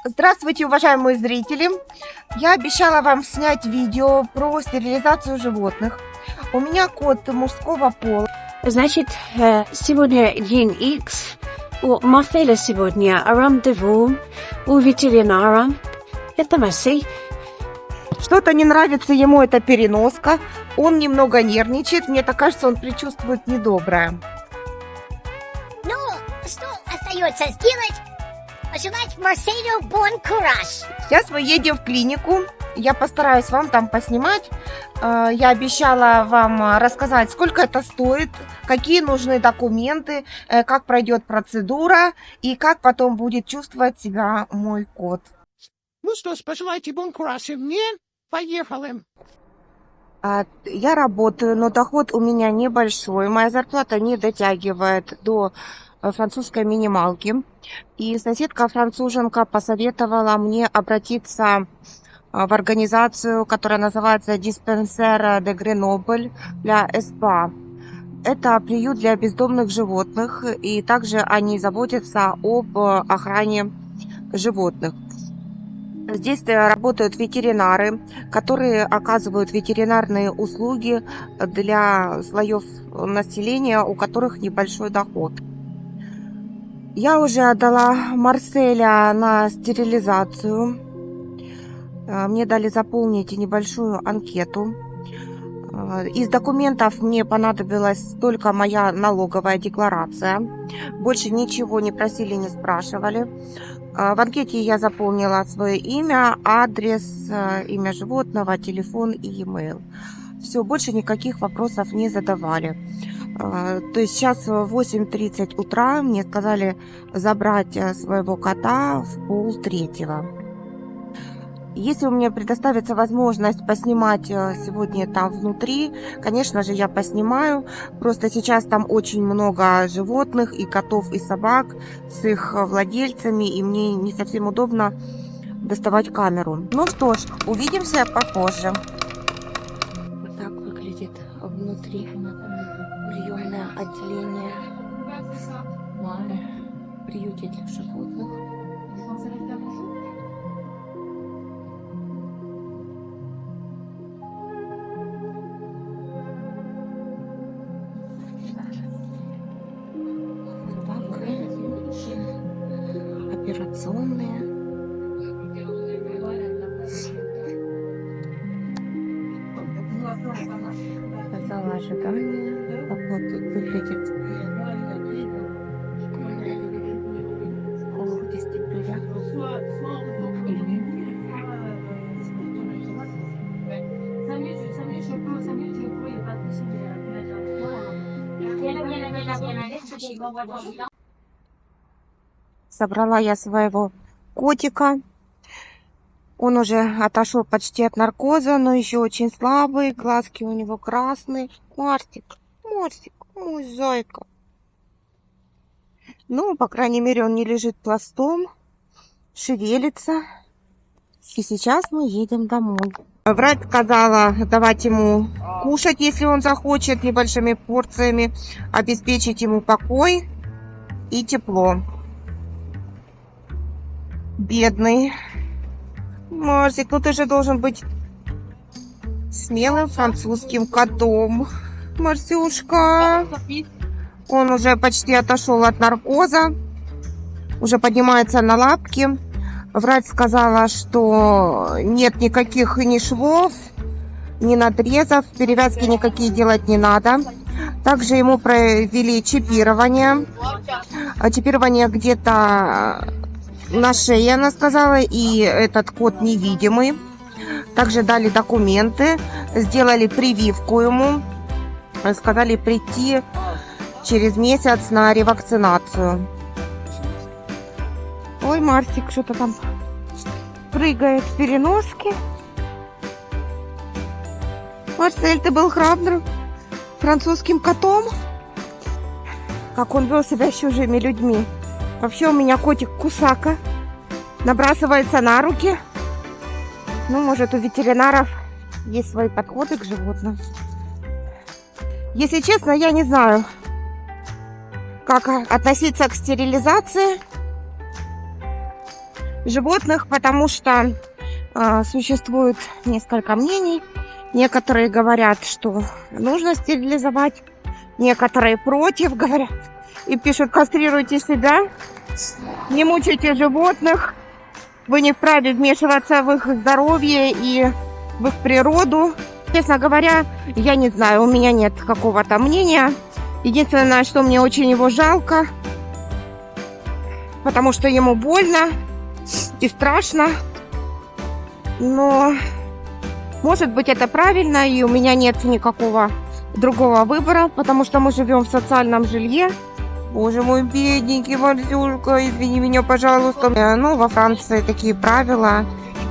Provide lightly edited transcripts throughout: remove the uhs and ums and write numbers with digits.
Здравствуйте, уважаемые зрители! Я обещала вам снять видео про стерилизацию животных. У меня кот мужского пола. Значит, сегодня день X. У Марфеля сегодня рандеву у ветеринара. Это Месси. Что-то не нравится ему эта переноска. Он немного нервничает. Мне так кажется, он предчувствует недоброе. Ну, что остается сделать? Пожелать Марселю бон кураж. Сейчас мы едем в клинику. Я постараюсь вам там поснимать. Я обещала вам рассказать, сколько это стоит, какие нужны документы, как пройдет процедура и как потом будет чувствовать себя мой кот. Ну что ж, пожелайте бон кураж и мне. Поехали. Я работаю, но доход у меня небольшой. Моя зарплата не дотягивает до французской минималки. И соседка-француженка посоветовала мне обратиться в организацию, которая называется Диспансер де Гренобль для СПА. Это приют для бездомных животных, и также они заботятся об охране животных. Здесь работают ветеринары, которые оказывают ветеринарные услуги для слоев населения, у которых небольшой доход. Я уже отдала Марселя на стерилизацию. Мне дали заполнить небольшую анкету. Из документов мне понадобилась только моя налоговая декларация. Больше ничего не просили, не спрашивали. В анкете я заполнила свое имя, адрес, имя животного, телефон и e-mail. Все, больше никаких вопросов не задавали. То есть сейчас в 8:30 утра мне сказали забрать своего кота в 2:30. Если у меня предоставится возможность поснимать сегодня там внутри, конечно же, я поснимаю. Просто сейчас там очень много животных, и котов, и собак с их владельцами, и мне не совсем удобно доставать камеру. Ну что ж, увидимся попозже. Вот так выглядит внутри приемное отделение в приюте для животных. Операционные. Зал ожидания. Как вот тут выглядит вестибюля. Собрала я своего котика. Он уже отошел почти от наркоза, но еще очень слабый. Глазки у него красные. Марсик, мой зайка. Ну, по крайней мере, он не лежит пластом, шевелится. И сейчас мы едем домой. Врач сказала давать ему кушать, если он захочет, небольшими порциями, обеспечить ему покой и тепло. Бедный Марсик, ну ты же должен быть смелым французским котом. Марсюшка. Он уже почти отошел от наркоза. Уже поднимается на лапки. Врач сказала, что нет никаких ни швов, ни надрезов. Перевязки никакие делать не надо. Также ему провели чипирование. Чипирование где-то на шее, она сказала, и этот кот невидимый. Также дали документы, сделали прививку ему. Сказали прийти через месяц на ревакцинацию. Ой, Марсик что-то там прыгает в переноске. Марсель, ты был храбрым французским котом? Как он вел себя с чужими людьми. Вообще у меня котик кусака. Набрасывается на руки. Ну, может, у ветеринаров есть свои подходы к животным. Если честно, я не знаю, как относиться к стерилизации. животных, потому что существует несколько мнений. Некоторые говорят, что нужно стерилизовать, некоторые против говорят и пишут: кастрируйте себя, не мучайте животных, вы не вправе вмешиваться в их здоровье и в их природу. Честно говоря, я не знаю, у меня нет какого-то мнения. Единственное, что мне очень его жалко, потому что ему больно и страшно. Но, может быть, это правильно, и у меня нет никакого другого выбора, потому что мы живем в социальном жилье. Боже мой, бедненький Варзюшка, извини меня, пожалуйста. Ну, во Франции такие правила.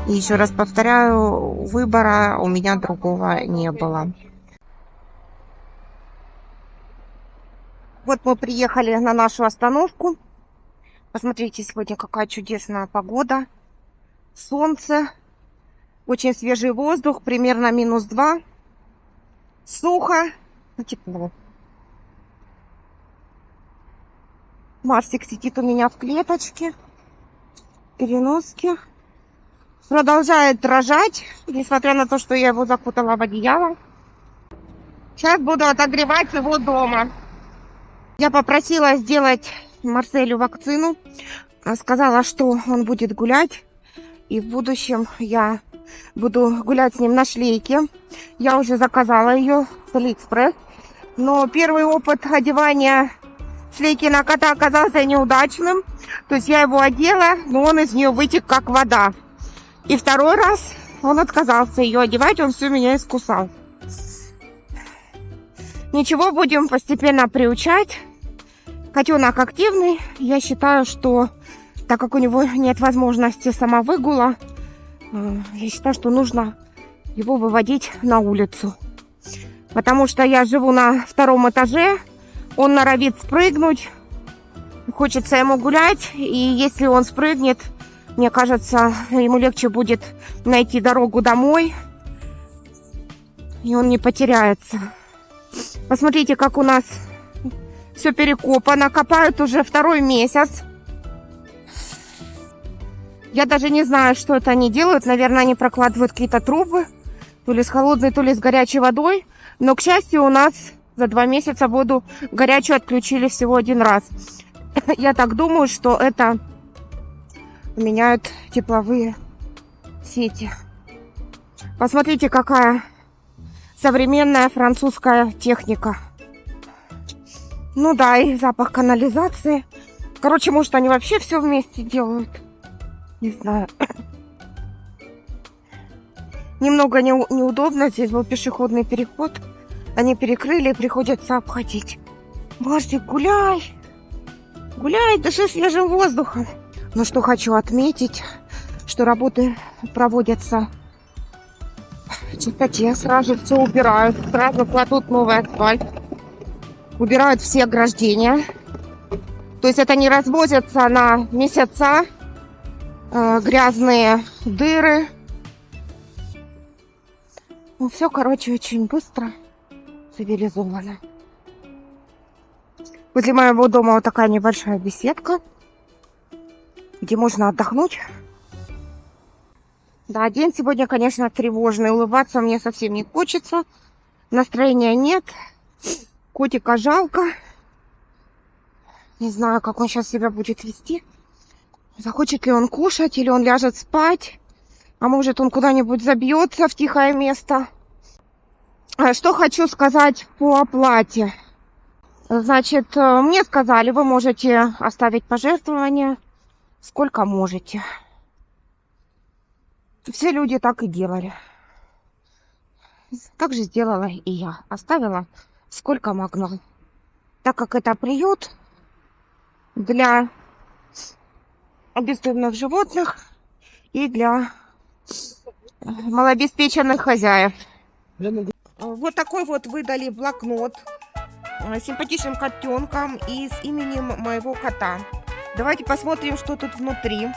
И еще раз повторяю, выбора у меня другого не было. Вот мы приехали на нашу остановку. Посмотрите, сегодня какая чудесная погода. Солнце, очень свежий воздух, примерно -2. Сухо, тепло. Марсик сидит у меня в клеточке, переноске. Продолжает дрожать, несмотря на то, что я его закутала в одеяло. Сейчас буду отогревать его дома. Я попросила сделать Марселю вакцину. Сказала, что он будет гулять. И в будущем я буду гулять с ним на шлейке. Я уже заказала ее с Алиэкспресс. Но первый опыт одевания шлейки на кота оказался неудачным. То есть я его одела, но он из нее вытек как вода. И второй раз он отказался ее одевать, он все меня искусал. Ничего, будем постепенно приучать. Котенок активный. Я считаю, что так как у него нет возможности самовыгула, я считаю, что нужно его выводить на улицу. Потому что я живу на 2-м этаже, он норовит спрыгнуть, хочется ему гулять, и если он спрыгнет, мне кажется, ему легче будет найти дорогу домой, и он не потеряется. Посмотрите, как у нас все перекопано, копают уже 2-й месяц. Я даже не знаю, что это они делают. Наверное, они прокладывают какие-то трубы, то ли с холодной, то ли с горячей водой. Но, к счастью, у нас за 2 месяца воду горячую отключили всего 1 раз. Я так думаю, что это меняют тепловые сети. Посмотрите, какая современная французская техника. Ну да, и запах канализации. Короче, может, они вообще все вместе делают. Не знаю. Немного неудобно. Здесь был пешеходный переход. Они перекрыли, приходится обходить. Марсик, гуляй. Гуляй, дыши свежим воздухом. Но что хочу отметить, что работы проводятся в чистоте. Сразу все убирают. Сразу кладут новый асфальт. Убирают все ограждения. То есть это не развозятся на месяца. Грязные дыры. Ну, все, короче, очень быстро, цивилизованно. Возле моего дома вот такая небольшая беседка, где можно отдохнуть. Да, день сегодня, конечно, тревожный. Улыбаться мне совсем не хочется. Настроения нет. Котика жалко. Не знаю, как он сейчас себя будет вести. Захочет ли он кушать, или он ляжет спать. А может, он куда-нибудь забьется в тихое место. Что хочу сказать по оплате. Значит, мне сказали, вы можете оставить пожертвования сколько можете. Все люди так и делали. Так же сделала и я. Оставила сколько могла. Так как это приют для бездомных животных и для малообеспеченных хозяев. Вот такой вот выдали блокнот с симпатичным котенком и с именем моего кота. Давайте посмотрим, что тут внутри.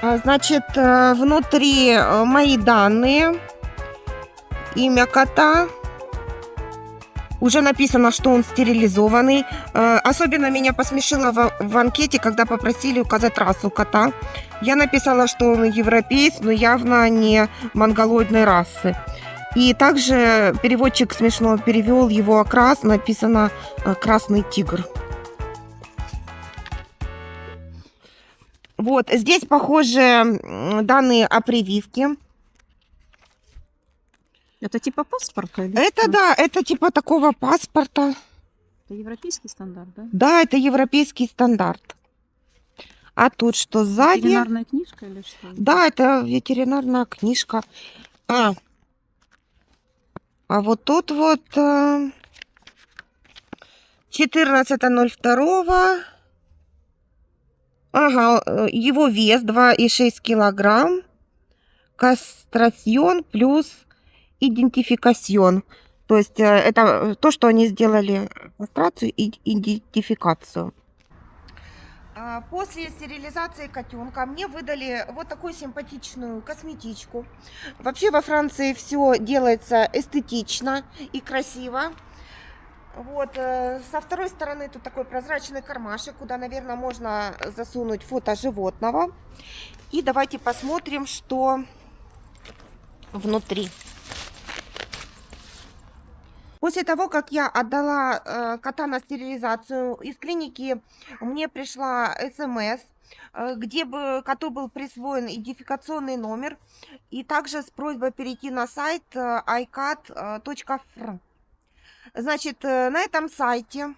Значит, внутри мои данные, имя кота, Уже написано, что он стерилизованный. Особенно меня посмешило в анкете, когда попросили указать расу кота. Я написала, что он европеец, но явно не монголоидной расы. И также переводчик смешно перевел его окрас, написано «красный тигр». Вот, здесь похожи данные о прививке. Это типа паспорта? Или Это что? да, это типа такого паспорта. Это европейский стандарт, да? Да, это европейский стандарт. А тут что сзади? Ветеринарная книжка или что? Да, это ветеринарная книжка. А вот тут вот 14.02. Ага, его вес 2,6 килограмм. Кастрацион плюс идентификацион. То есть это то, что они сделали кастрацию и идентификацию. После стерилизации котенка мне выдали вот такую симпатичную косметичку. Вообще во Франции все делается эстетично и красиво. Вот, со второй стороны тут такой прозрачный кармашек, куда, наверное, можно засунуть фото животного. И давайте посмотрим, что внутри. После того, как я отдала кота на стерилизацию, из клиники мне пришла СМС, где бы коту был присвоен идентификационный номер, и также с просьбой перейти на сайт icat.fr. Значит, на этом сайте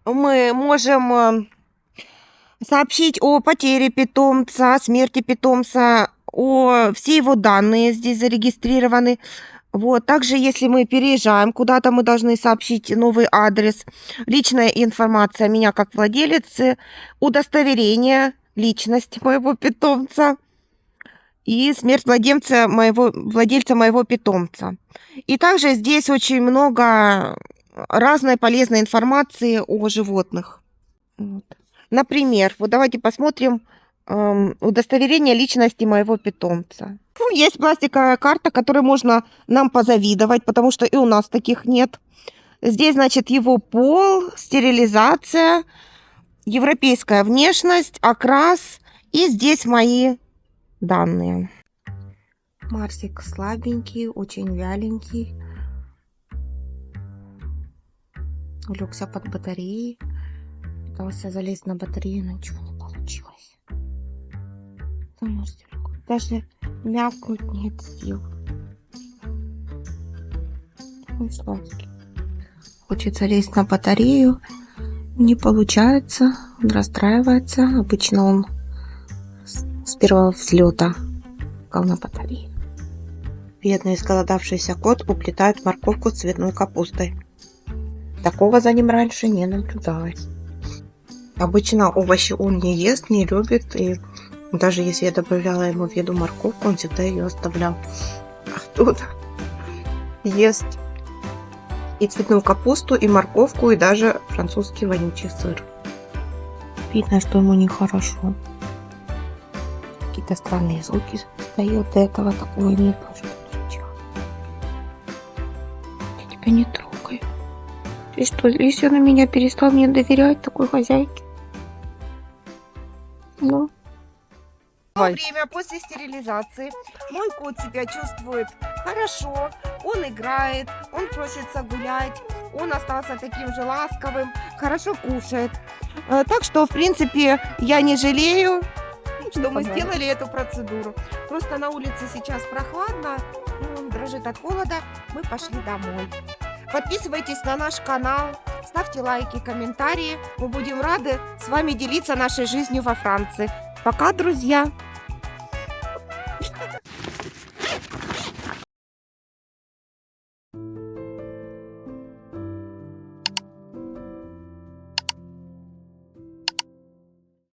мы можем сообщить о потере питомца, о смерти питомца, все его данные здесь зарегистрированы. Вот. Также, если мы переезжаем куда-то, мы должны сообщить новый адрес, личная информация меня как владелицы, удостоверение личности моего питомца и смерть владельца моего питомца. И также здесь очень много разной полезной информации о животных. Вот. Например, вот давайте посмотрим удостоверение личности моего питомца. Есть пластиковая карта, которой можно нам позавидовать, потому что и у нас таких нет. Здесь, значит, его пол, стерилизация, европейская внешность, окрас. И здесь мои данные. Марсик слабенький, очень вяленький. Улегся под батареей. Пытался залезть на батарею, но ничего не получилось. Даже мякнуть нет сил. Ой, сладкий. Хочет залезть на батарею. Не получается. Он расстраивается. Обычно он с первого взлета на батарее. Бедный изголодавшийся кот уплетает морковку с цветной капустой. Такого за ним раньше не наблюдалось. Обычно овощи он не ест, не любит, и даже если я добавляла ему в еду морковку, он всегда ее оставлял. А тут ест и цветную капусту, и морковку, и даже французский вонючий сыр. Видно, что ему нехорошо. Какие-то странные звуки стоят, до этого такого не было, что встречала. Я тебя не трогаю. Ты что, если он на меня перестал мне доверять, такой хозяйке? Ну. Время после стерилизации мой кот себя чувствует хорошо, он играет, он просится гулять, он остался таким же ласковым, хорошо кушает. Так что, в принципе, я не жалею, что мы сделали эту процедуру. Просто на улице сейчас прохладно, он дрожит от холода, мы пошли домой. Подписывайтесь на наш канал, ставьте лайки, комментарии. Мы будем рады с вами делиться нашей жизнью во Франции. Пока, друзья!